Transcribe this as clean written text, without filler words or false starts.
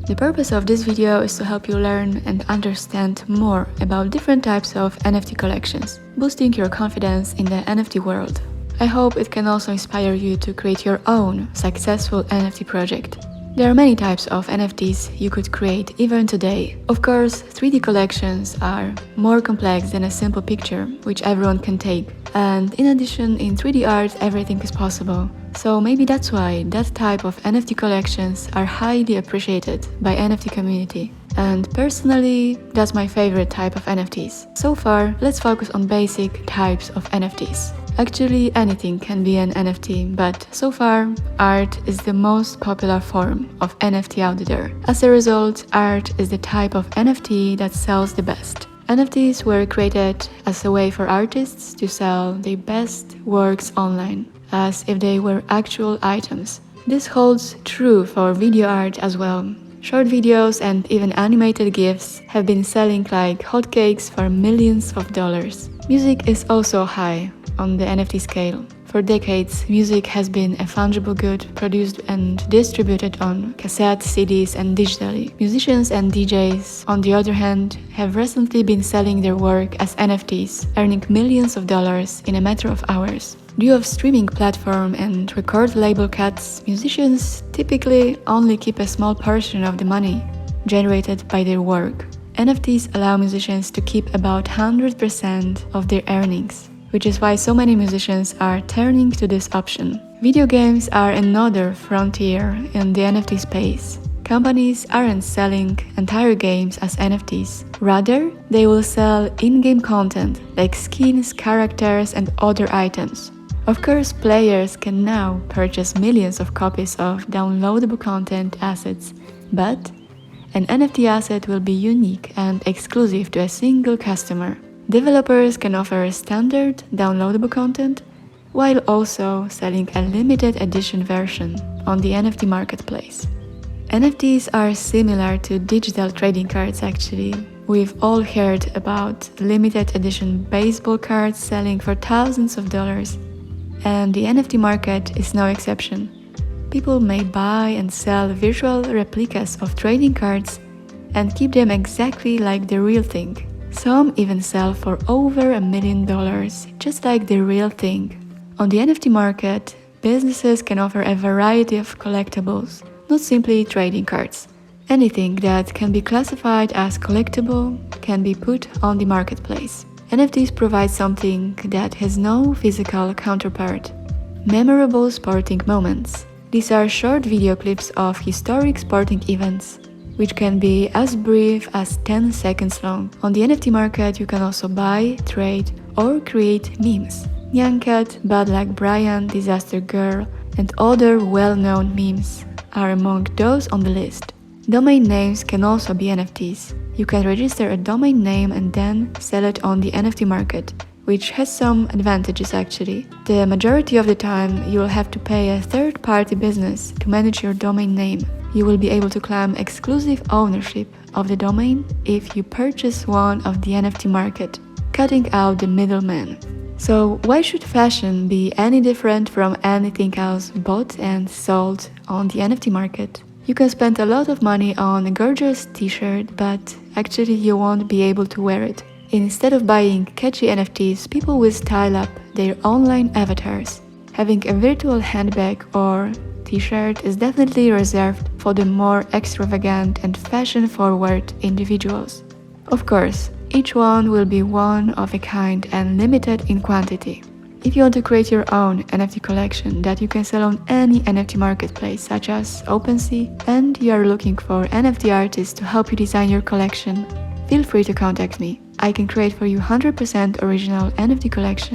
The purpose of this video is to help you learn and understand more about different types of NFT collections, boosting your confidence in the NFT world. I hope it can also inspire you to create your own successful NFT project. There are many types of NFTs you could create even today. Of course, 3D collections are more complex than a simple picture, which everyone can take. And in addition, in 3D art, everything is possible. So maybe that's why that type of NFT collections are highly appreciated by NFT community. And personally, that's my favorite type of NFTs. So far, let's focus on basic types of NFTs. Actually, anything can be an NFT, but so far, art is the most popular form of NFT out there. As a result, art is the type of NFT that sells the best. NFTs were created as a way for artists to sell their best works online, as if they were actual items. This holds true for video art as well. Short videos and even animated GIFs have been selling like hotcakes for millions of dollars. Music is also high on the NFT scale. For decades, music has been a fungible good produced and distributed on cassette, CDs and digitally. Musicians and DJs, on the other hand, have recently been selling their work as NFTs, earning millions of dollars in a matter of hours. Due to streaming platform and record label cuts, musicians typically only keep a small portion of the money generated by their work. NFTs allow musicians to keep about 100% of their earnings, which is why so many musicians are turning to this option. Video games are another frontier in the NFT space. Companies aren't selling entire games as NFTs. Rather, they will sell in-game content like skins, characters, and other items. Of course, players can now purchase millions of copies of downloadable content assets, but an NFT asset will be unique and exclusive to a single customer. Developers can offer standard downloadable content while also selling a limited edition version on the NFT marketplace. NFTs are similar to digital trading cards actually. We've all heard about limited edition baseball cards selling for thousands of dollars, and the NFT market is no exception. People may buy and sell virtual replicas of trading cards and keep them exactly like the real thing. Some even sell for over $1 million, just like the real thing. On the NFT market, businesses can offer a variety of collectibles, not simply trading cards. Anything that can be classified as collectible can be put on the marketplace. NFTs provide something that has no physical counterpart: memorable sporting moments. These are short video clips of historic sporting events, which can be as brief as 10 seconds long. On the NFT market, you can also buy, trade, or create memes. Nyan Cat, Bad Luck Brian, Disaster Girl, and other well-known memes are among those on the list. Domain names can also be NFTs. You can register a domain name and then sell it on the NFT market, which has some advantages actually. The majority of the time, you will have to pay a third-party business to manage your domain name. You will be able to claim exclusive ownership of the domain if you purchase one of the NFT market, cutting out the middleman. So why should fashion be any different from anything else bought and sold on the NFT market? You can spend a lot of money on a gorgeous t-shirt, but actually you won't be able to wear it. Instead of buying catchy NFTs, people will style up their online avatars. Having a virtual handbag or t-shirt is definitely reserved for the more extravagant and fashion-forward individuals. Of course, each one will be one of a kind and limited in quantity. If you want to create your own NFT collection that you can sell on any NFT marketplace such as OpenSea, and you are looking for NFT artists to help you design your collection, feel free to contact me. I can create for you 100% original NFT collection